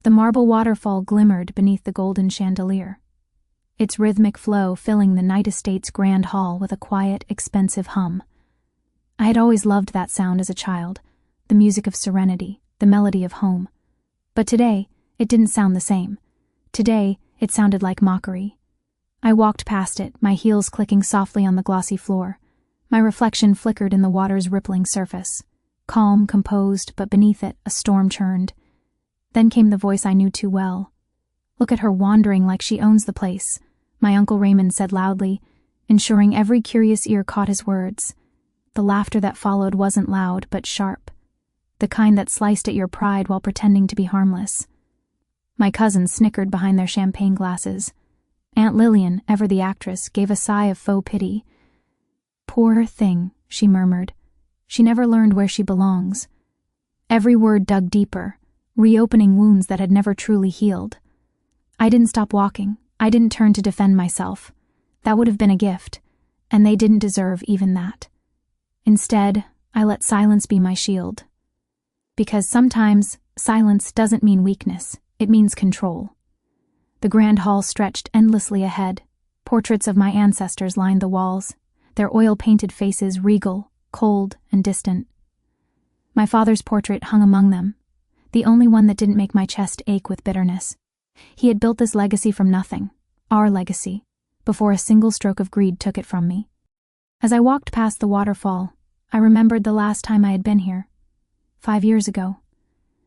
The marble waterfall glimmered beneath the golden chandelier, its rhythmic flow filling the night estate's grand hall with a quiet, expensive hum. I had always loved that sound as a child, the music of serenity, the melody of home. But today, it didn't sound the same. Today, it sounded like mockery. I walked past it, my heels clicking softly on the glossy floor. My reflection flickered in the water's rippling surface. Calm, composed, but beneath it, a storm churned. Then came the voice I knew too well. "Look at her wandering like she owns the place," my Uncle Raymond said loudly, ensuring every curious ear caught his words. The laughter that followed wasn't loud, but sharp. The kind that sliced at your pride while pretending to be harmless. My cousins snickered behind their champagne glasses. Aunt Lillian, ever the actress, gave a sigh of faux pity. "Poor thing," she murmured. "She never learned where she belongs." Every word dug deeper, reopening wounds that had never truly healed. I didn't stop walking. I didn't turn to defend myself. That would have been a gift, and they didn't deserve even that. Instead, I let silence be my shield. Because sometimes, silence doesn't mean weakness, it means control. The grand hall stretched endlessly ahead. Portraits of my ancestors lined the walls, their oil-painted faces regal, cold, and distant. My father's portrait hung among them, the only one that didn't make my chest ache with bitterness. He had built this legacy from nothing, our legacy, before a single stroke of greed took it from me. As I walked past the waterfall, I remembered the last time I had been here, 5 years ago,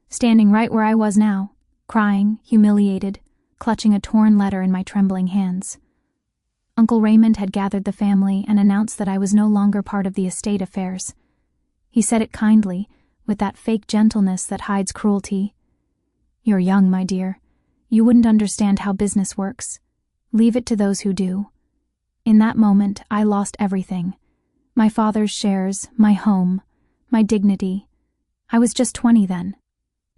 standing right where I was now, crying, humiliated, clutching a torn letter in my trembling hands. Uncle Raymond had gathered the family and announced that I was no longer part of the estate affairs. He said it kindly, with that fake gentleness that hides cruelty. "You're young, my dear. You wouldn't understand how business works. Leave it to those who do." In that moment, I lost everything. My father's shares, my home, my dignity. I was just 20 then.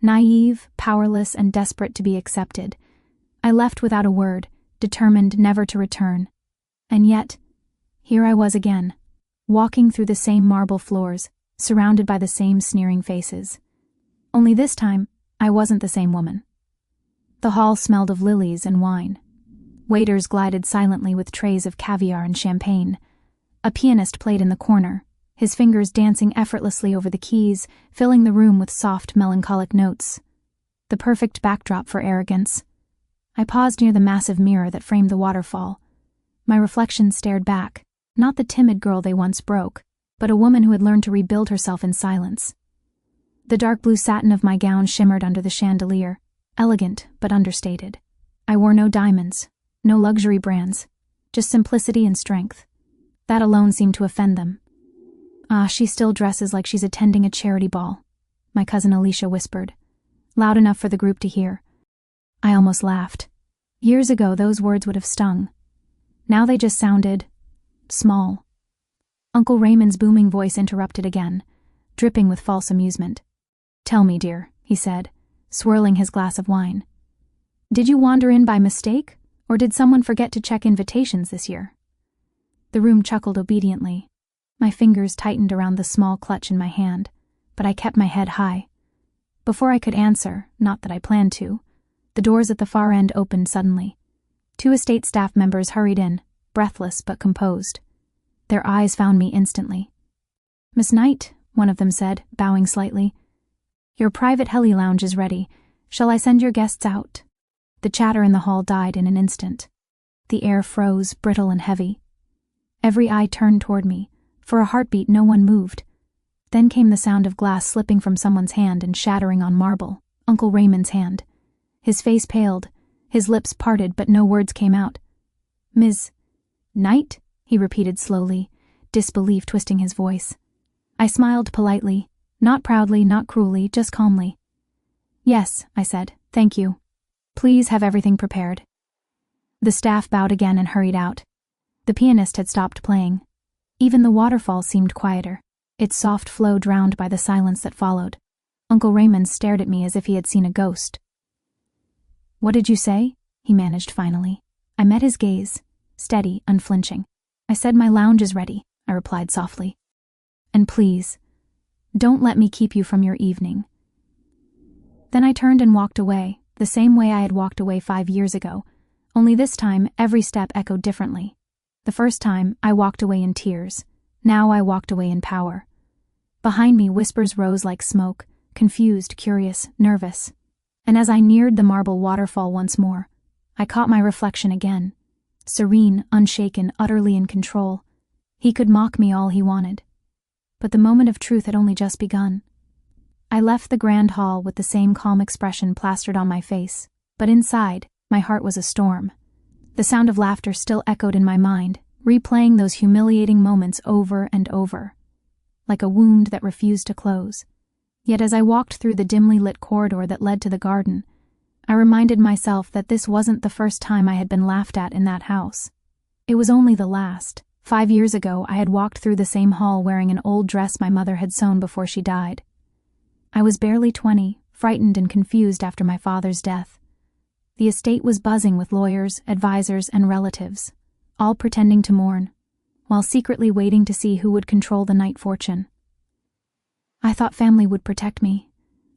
Naive, powerless, and desperate to be accepted. I left without a word, determined never to return. And yet, here I was again, walking through the same marble floors, surrounded by the same sneering faces. Only this time, I wasn't the same woman. The hall smelled of lilies and wine. Waiters glided silently with trays of caviar and champagne. A pianist played in the corner, his fingers dancing effortlessly over the keys, filling the room with soft, melancholic notes. The perfect backdrop for arrogance. I paused near the massive mirror that framed the waterfall. My reflection stared back, not the timid girl they once broke, but a woman who had learned to rebuild herself in silence. The dark blue satin of my gown shimmered under the chandelier, elegant but understated. I wore no diamonds, no luxury brands, just simplicity and strength. That alone seemed to offend them. "Ah, she still dresses like she's attending a charity ball," my cousin Alicia whispered, loud enough for the group to hear. I almost laughed. Years ago, those words would have stung. Now they just sounded small. Uncle Raymond's booming voice interrupted again, dripping with false amusement. "Tell me, dear," he said, swirling his glass of wine. "Did you wander in by mistake, or did someone forget to check invitations this year?" The room chuckled obediently. My fingers tightened around the small clutch in my hand, but I kept my head high. Before I could answer, not that I planned to, the doors at the far end opened suddenly. 2 estate staff members hurried in, breathless but composed. Their eyes found me instantly. "Miss Knight," one of them said, bowing slightly, "your private heli lounge is ready. Shall I send your guests out?" The chatter in the hall died in an instant. The air froze, brittle and heavy. Every eye turned toward me. For a heartbeat, no one moved. Then came the sound of glass slipping from someone's hand and shattering on marble, Uncle Raymond's hand. His face paled, his lips parted, but no words came out. "Ms. Knight?" he repeated slowly, disbelief twisting his voice. I smiled politely, not proudly, not cruelly, just calmly. "Yes," I said, "thank you. Please have everything prepared." The staff bowed again and hurried out. The pianist had stopped playing. Even the waterfall seemed quieter, its soft flow drowned by the silence that followed. Uncle Raymond stared at me as if he had seen a ghost. "What did you say?" he managed finally. I met his gaze, steady, unflinching. "I said my lounge is ready," I replied softly. "And please, don't let me keep you from your evening." Then I turned and walked away, the same way I had walked away 5 years ago, only this time every step echoed differently. The first time, I walked away in tears. Now I walked away in power. Behind me, whispers rose like smoke, confused, curious, nervous. And as I neared the marble waterfall once more, I caught my reflection again. Serene, unshaken, utterly in control. He could mock me all he wanted. But the moment of truth had only just begun. I left the grand hall with the same calm expression plastered on my face, but inside, my heart was a storm. The sound of laughter still echoed in my mind, replaying those humiliating moments over and over, like a wound that refused to close. Yet as I walked through the dimly lit corridor that led to the garden, I reminded myself that this wasn't the first time I had been laughed at in that house. It was only the last. 5 years ago, I had walked through the same hall wearing an old dress my mother had sewn before she died. I was barely 20, frightened and confused after my father's death. The estate was buzzing with lawyers, advisors, and relatives, all pretending to mourn, while secretly waiting to see who would control the night fortune. I thought family would protect me.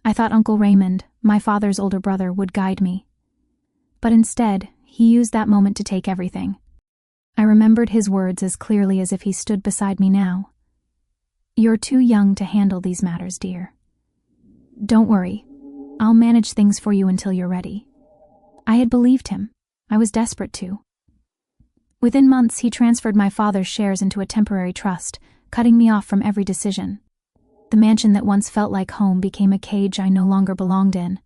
I thought Uncle Raymond, my father's older brother, would guide me. But instead, he used that moment to take everything. I remembered his words as clearly as if he stood beside me now. "You're too young to handle these matters, dear. Don't worry, I'll manage things for you until you're ready." I had believed him. I was desperate to. Within months, he transferred my father's shares into a temporary trust, cutting me off from every decision. The mansion that once felt like home became a cage I no longer belonged in.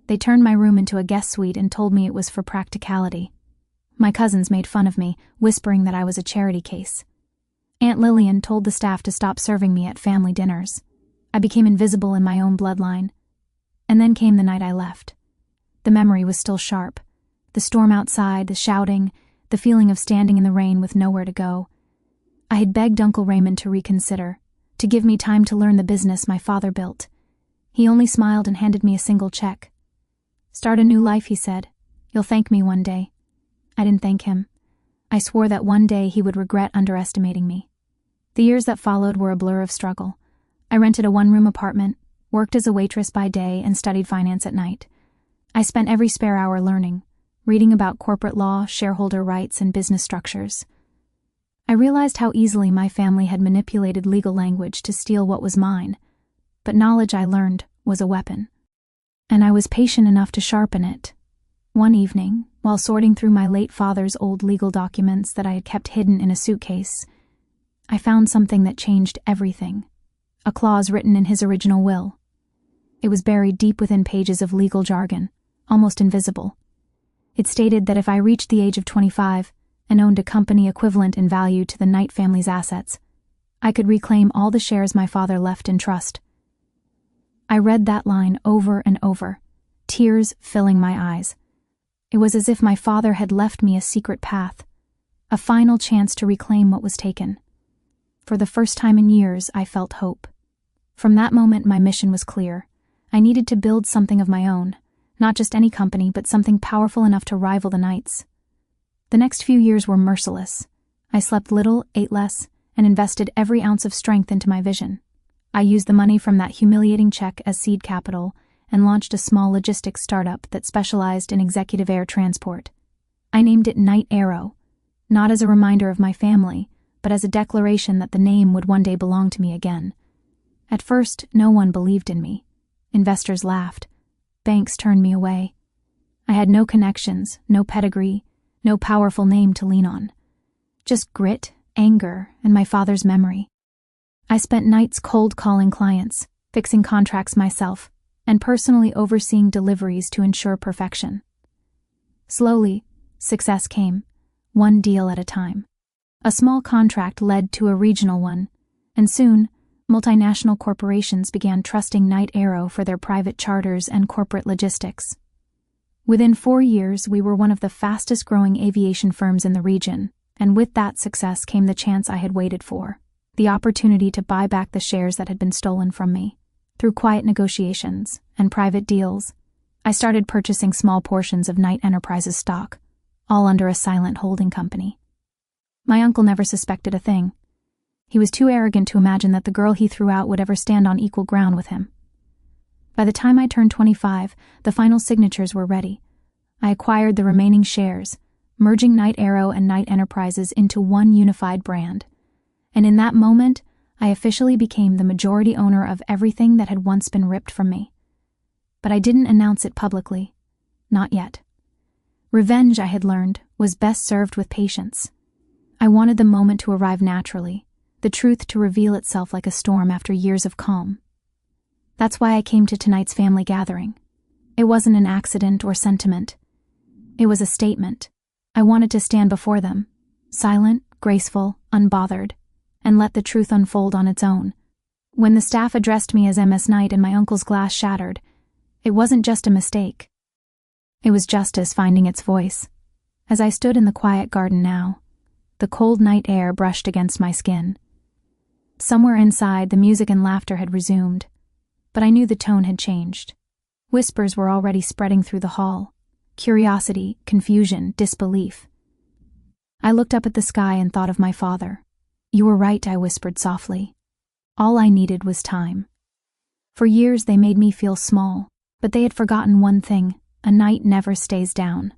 They turned my room into a guest suite and told me it was for practicality. My cousins made fun of me, whispering that I was a charity case. Aunt Lillian told the staff to stop serving me at family dinners. I became invisible in my own bloodline. And then came the night I left. The memory was still sharp. The storm outside, the shouting, the feeling of standing in the rain with nowhere to go. I had begged Uncle Raymond to reconsider, to give me time to learn the business my father built. He only smiled and handed me a single check. "Start a new life," he said. "You'll thank me one day." I didn't thank him. I swore that one day he would regret underestimating me. The years that followed were a blur of struggle. I rented a one-room apartment, worked as a waitress by day, and studied finance at night. I spent every spare hour learning, reading about corporate law, shareholder rights, and business structures. I realized how easily my family had manipulated legal language to steal what was mine, but knowledge I learned was a weapon. And I was patient enough to sharpen it. One evening, while sorting through my late father's old legal documents that I had kept hidden in a suitcase, I found something that changed everything. A clause written in his original will. It was buried deep within pages of legal jargon, almost invisible. It stated that if I reached the age of 25 and owned a company equivalent in value to the Knight family's assets, I could reclaim all the shares my father left in trust. I read that line over and over, tears filling my eyes. It was as if my father had left me a secret path, a final chance to reclaim what was taken. For the first time in years, I felt hope. From that moment, my mission was clear. I needed to build something of my own, not just any company, but something powerful enough to rival the Knights. The next few years were merciless. I slept little, ate less, and invested every ounce of strength into my vision. I used the money from that humiliating check as seed capital and launched a small logistics startup that specialized in executive air transport. I named it Knight Aero, not as a reminder of my family, but as a declaration that the name would one day belong to me again. At first, no one believed in me. Investors laughed. Banks turned me away. I had no connections, no pedigree, no powerful name to lean on. Just grit, anger, and my father's memory. I spent nights cold calling clients, fixing contracts myself, and personally overseeing deliveries to ensure perfection. Slowly, success came, one deal at a time. A small contract led to a regional one, and soon, multinational corporations began trusting Knight Aero for their private charters and corporate logistics. Within 4 years, we were one of the fastest-growing aviation firms in the region, and with that success came the chance I had waited for, the opportunity to buy back the shares that had been stolen from me. Through quiet negotiations and private deals, I started purchasing small portions of Knight Enterprises stock, all under a silent holding company. My uncle never suspected a thing. He was too arrogant to imagine that the girl he threw out would ever stand on equal ground with him. By the time I turned 25, the final signatures were ready. I acquired the remaining shares, merging Night Arrow and Night Enterprises into one unified brand. And in that moment, I officially became the majority owner of everything that had once been ripped from me. But I didn't announce it publicly. Not yet. Revenge, I had learned, was best served with patience. I wanted the moment to arrive naturally, the truth to reveal itself like a storm after years of calm. That's why I came to tonight's family gathering. It wasn't an accident or sentiment. It was a statement. I wanted to stand before them, silent, graceful, unbothered, and let the truth unfold on its own. When the staff addressed me as MS Knight and my uncle's glass shattered, it wasn't just a mistake. It was justice finding its voice. As I stood in the quiet garden now, the cold night air brushed against my skin. Somewhere inside, the music and laughter had resumed, but I knew the tone had changed. Whispers were already spreading through the hall. Curiosity, confusion, disbelief. I looked up at the sky and thought of my father. "You were right," I whispered softly. All I needed was time. For years they made me feel small, but they had forgotten one thing: a night never stays down.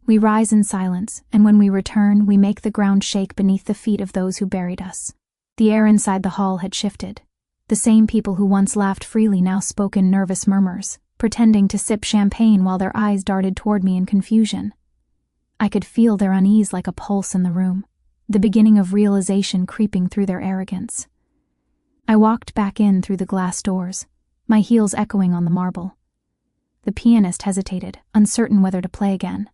We rise in silence, and when we return, we make the ground shake beneath the feet of those who buried us. The air inside the hall had shifted. The same people who once laughed freely now spoke in nervous murmurs, pretending to sip champagne while their eyes darted toward me in confusion. I could feel their unease like a pulse in the room, the beginning of realization creeping through their arrogance. I walked back in through the glass doors, my heels echoing on the marble. The pianist hesitated, uncertain whether to play again.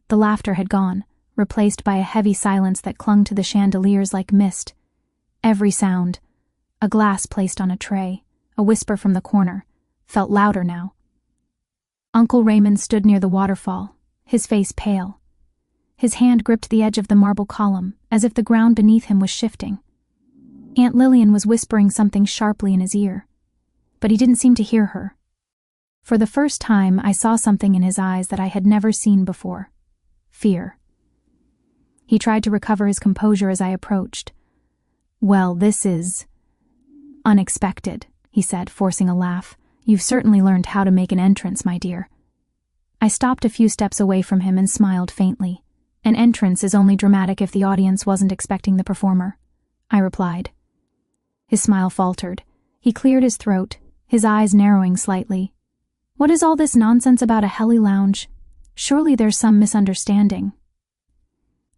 The laughter had gone, replaced by a heavy silence that clung to the chandeliers like mist. Every sound, a glass placed on a tray, a whisper from the corner, felt louder now. Uncle Raymond stood near the waterfall, his face pale. His hand gripped the edge of the marble column, as if the ground beneath him was shifting. Aunt Lillian was whispering something sharply in his ear, but he didn't seem to hear her. For the first time, I saw something in his eyes that I had never seen before: fear. He tried to recover his composure as I approached. "Well, this is unexpected," he said, forcing a laugh. "You've certainly learned how to make an entrance, my dear." I stopped a few steps away from him and smiled faintly. "An entrance is only dramatic if the audience wasn't expecting the performer," I replied. His smile faltered. He cleared his throat, his eyes narrowing slightly. "What is all this nonsense about a heli lounge? Surely there's some misunderstanding."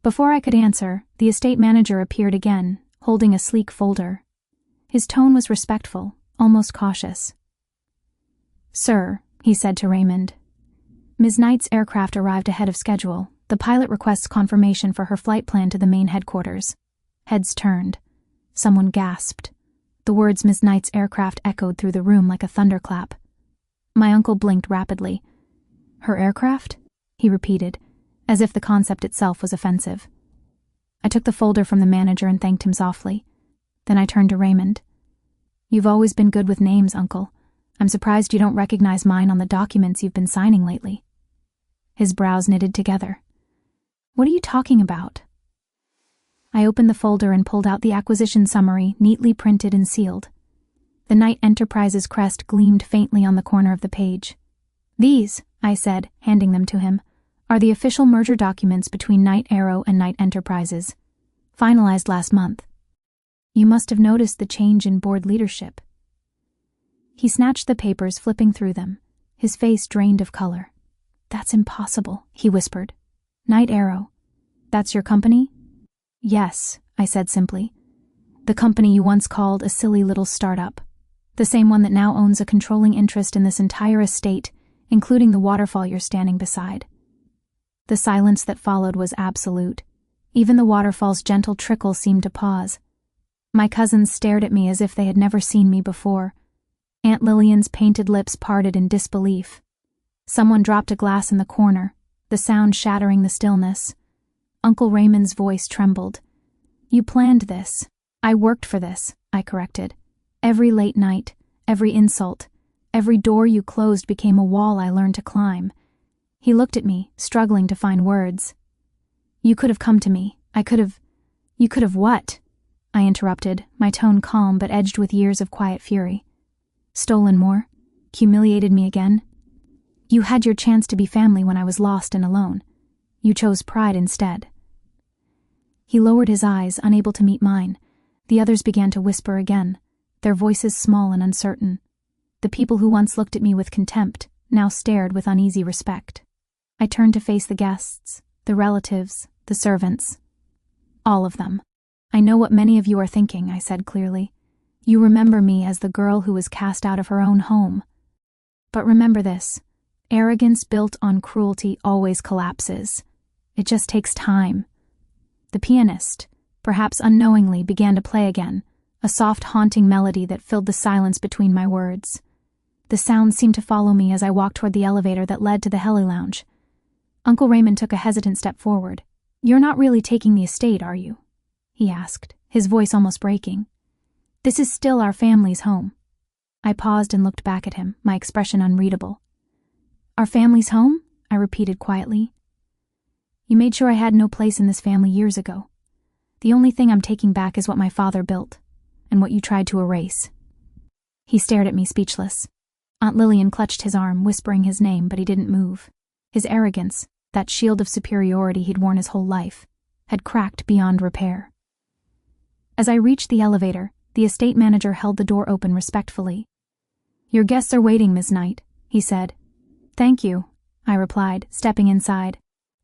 Before I could answer, the estate manager appeared again, holding a sleek folder. His tone was respectful, almost cautious. "Sir," he said to Raymond, "Ms. Knight's aircraft arrived ahead of schedule. The pilot requests confirmation for her flight plan to the main headquarters." Heads turned. Someone gasped. The words "Ms. Knight's aircraft" echoed through the room like a thunderclap. My uncle blinked rapidly. "Her aircraft?" he repeated, as if the concept itself was offensive. I took the folder from the manager and thanked him softly. Then I turned to Raymond. "You've always been good with names, Uncle. I'm surprised you don't recognize mine on the documents you've been signing lately." His brows knitted together. "What are you talking about?" I opened the folder and pulled out the acquisition summary, neatly printed and sealed. The Night Enterprises crest gleamed faintly on the corner of the page. "These," I said, handing them to him, "are the official merger documents between Night Arrow and Night Enterprises, finalized last month. You must have noticed the change in board leadership." He snatched the papers, flipping through them, his face drained of color. "That's impossible," he whispered. "Night Arrow. That's your company?" "Yes," I said simply. "The company you once called a silly little startup. The same one that now owns a controlling interest in this entire estate, including the waterfall you're standing beside." The silence that followed was absolute. Even the waterfall's gentle trickle seemed to pause. My cousins stared at me as if they had never seen me before. Aunt Lillian's painted lips parted in disbelief. Someone dropped a glass in the corner, the sound shattering the stillness. Uncle Raymond's voice trembled. "You planned this. I worked for this," I corrected. "Every late night, every insult, every door you closed became a wall I learned to climb." He looked at me, struggling to find words. "You could have come to me. You could have what?" I interrupted, my tone calm but edged with years of quiet fury. "Stolen more. Humiliated me again? You had your chance to be family when I was lost and alone. You chose pride instead." He lowered his eyes, unable to meet mine. The others began to whisper again, their voices small and uncertain. The people who once looked at me with contempt now stared with uneasy respect. I turned to face the guests, the relatives, the servants. All of them. "I know what many of you are thinking," I said clearly. "You remember me as the girl who was cast out of her own home. But remember this, arrogance built on cruelty always collapses. It just takes time." The pianist, perhaps unknowingly, began to play again, a soft, haunting melody that filled the silence between my words. The sound seemed to follow me as I walked toward the elevator that led to the heli lounge. Uncle Raymond took a hesitant step forward. "You're not really taking the estate, are you?" he asked, his voice almost breaking. "This is still our family's home." I paused and looked back at him, my expression unreadable. "Our family's home?" I repeated quietly. "You made sure I had no place in this family years ago. The only thing I'm taking back is what my father built, and what you tried to erase." He stared at me, speechless. Aunt Lillian clutched his arm, whispering his name, but he didn't move. His arrogance, that shield of superiority he'd worn his whole life, had cracked beyond repair. As I reached the elevator, the estate manager held the door open respectfully. "Your guests are waiting, Ms. Knight," he said. "Thank you," I replied, stepping inside.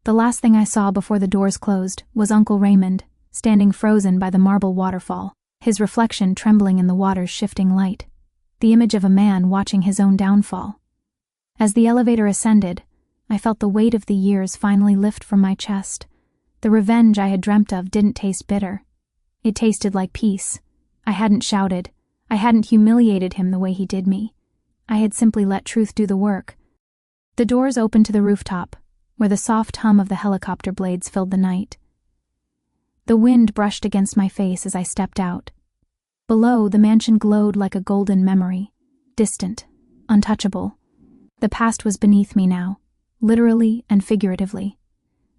The last thing I saw before the doors closed was Uncle Raymond, standing frozen by the marble waterfall, his reflection trembling in the water's shifting light, the image of a man watching his own downfall. As the elevator ascended, I felt the weight of the years finally lift from my chest. The revenge I had dreamt of didn't taste bitter. It tasted like peace. I hadn't shouted. I hadn't humiliated him the way he did me. I had simply let truth do the work. The doors opened to the rooftop, where the soft hum of the helicopter blades filled the night. The wind brushed against my face as I stepped out. Below, the mansion glowed like a golden memory, distant, untouchable. The past was beneath me now, literally and figuratively.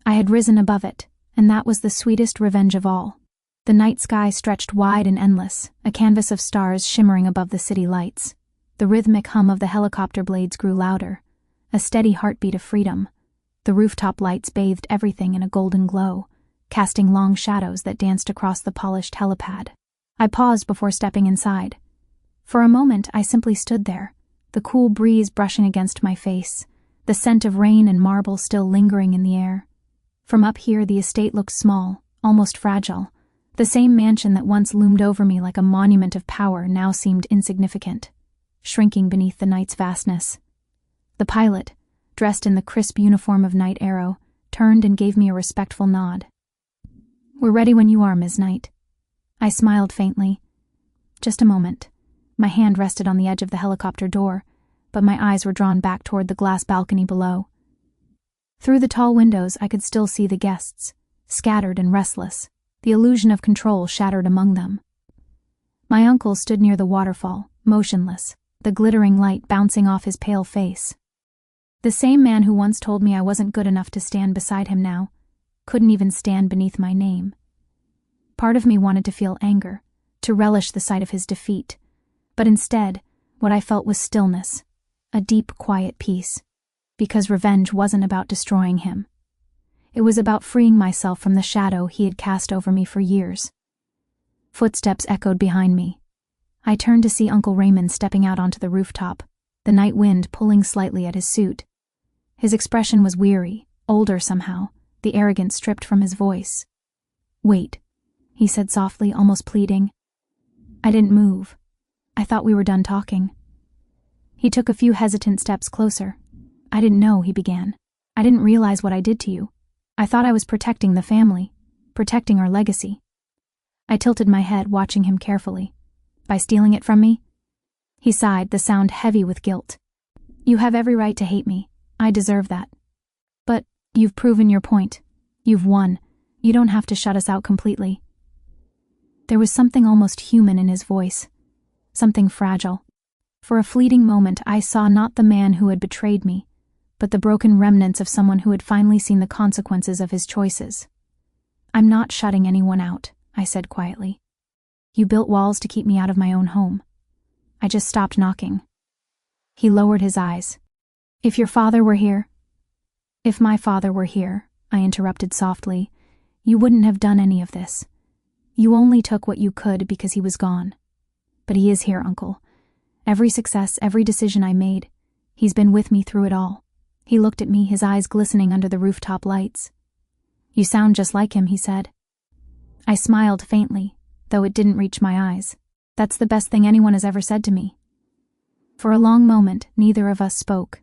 I had risen above it, and that was the sweetest revenge of all. The night sky stretched wide and endless, a canvas of stars shimmering above the city lights. The rhythmic hum of the helicopter blades grew louder, a steady heartbeat of freedom. The rooftop lights bathed everything in a golden glow, casting long shadows that danced across the polished helipad. I paused before stepping inside. For a moment, I simply stood there, the cool breeze brushing against my face, the scent of rain and marble still lingering in the air. From up here, the estate looked small, almost fragile. The same mansion that once loomed over me like a monument of power now seemed insignificant, shrinking beneath the night's vastness. The pilot, dressed in the crisp uniform of Knight Arrow, turned and gave me a respectful nod. "We're ready when you are, Ms. Knight." I smiled faintly. Just a moment. My hand rested on the edge of the helicopter door, but my eyes were drawn back toward the glass balcony below. Through the tall windows, I could still see the guests, scattered and restless, the illusion of control shattered among them. My uncle stood near the waterfall, motionless, the glittering light bouncing off his pale face. The same man who once told me I wasn't good enough to stand beside him now couldn't even stand beneath my name. Part of me wanted to feel anger, to relish the sight of his defeat, but instead, what I felt was stillness, a deep, quiet peace, because revenge wasn't about destroying him. It was about freeing myself from the shadow he had cast over me for years. Footsteps echoed behind me. I turned to see Uncle Raymond stepping out onto the rooftop, the night wind pulling slightly at his suit. His expression was weary, older somehow, the arrogance stripped from his voice. "Wait," he said softly, almost pleading. I didn't move. I thought we were done talking. He took a few hesitant steps closer. "I didn't know," he began. "I didn't realize what I did to you. I thought I was protecting the family, protecting our legacy." I tilted my head, watching him carefully. "By stealing it from me?" He sighed, the sound heavy with guilt. "You have every right to hate me. I deserve that. But you've proven your point. You've won. You don't have to shut us out completely." There was something almost human in his voice, something fragile. For a fleeting moment, I saw not the man who had betrayed me, but the broken remnants of someone who had finally seen the consequences of his choices. "I'm not shutting anyone out," I said quietly. "You built walls to keep me out of my own home. I just stopped knocking." He lowered his eyes. If your father were here? If my father were here, I interrupted softly, you wouldn't have done any of this. You only took what you could because he was gone. But he is here, Uncle. Every success, every decision I made, he's been with me through it all. He looked at me, his eyes glistening under the rooftop lights. You sound just like him, he said. I smiled faintly, though it didn't reach my eyes. That's the best thing anyone has ever said to me. For a long moment, neither of us spoke.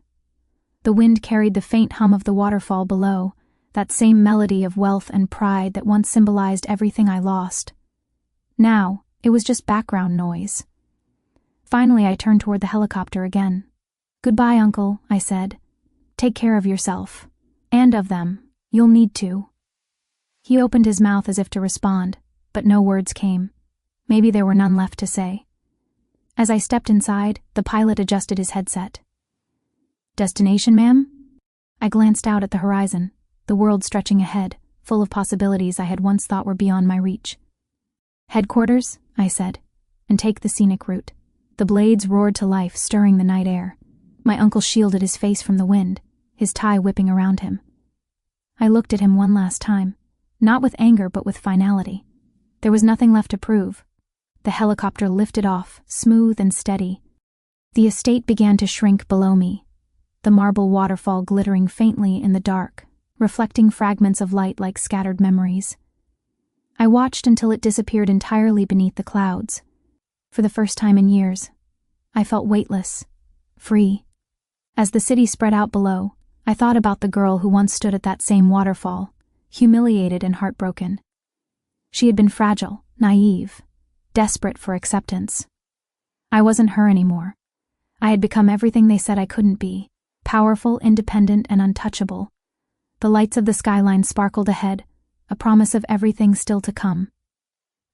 The wind carried the faint hum of the waterfall below, that same melody of wealth and pride that once symbolized everything I lost. Now, it was just background noise. Finally, I turned toward the helicopter again. Goodbye, Uncle, I said. Take care of yourself. And of them. You'll need to. He opened his mouth as if to respond, but no words came. Maybe there were none left to say. As I stepped inside, the pilot adjusted his headset. Destination, ma'am? I glanced out at the horizon, the world stretching ahead, full of possibilities I had once thought were beyond my reach. Headquarters, I said, and take the scenic route. The blades roared to life, stirring the night air. My uncle shielded his face from the wind, his tie whipping around him. I looked at him one last time, not with anger but with finality. There was nothing left to prove. The helicopter lifted off, smooth and steady. The estate began to shrink below me, the marble waterfall glittering faintly in the dark, reflecting fragments of light like scattered memories. I watched until it disappeared entirely beneath the clouds. For the first time in years, I felt weightless, free. As the city spread out below, I thought about the girl who once stood at that same waterfall, humiliated and heartbroken. She had been fragile, naive, desperate for acceptance. I wasn't her anymore. I had become everything they said I couldn't be, powerful, independent, and untouchable. The lights of the skyline sparkled ahead, a promise of everything still to come.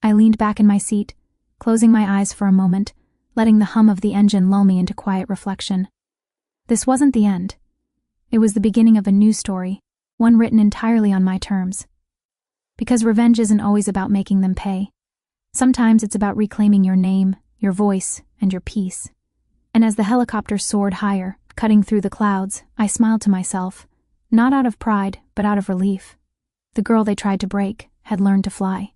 I leaned back in my seat, closing my eyes for a moment, letting the hum of the engine lull me into quiet reflection. This wasn't the end. It was the beginning of a new story, one written entirely on my terms. Because revenge isn't always about making them pay. Sometimes it's about reclaiming your name, your voice, and your peace. And as the helicopter soared higher, cutting through the clouds, I smiled to myself, not out of pride, but out of relief. The girl they tried to break had learned to fly.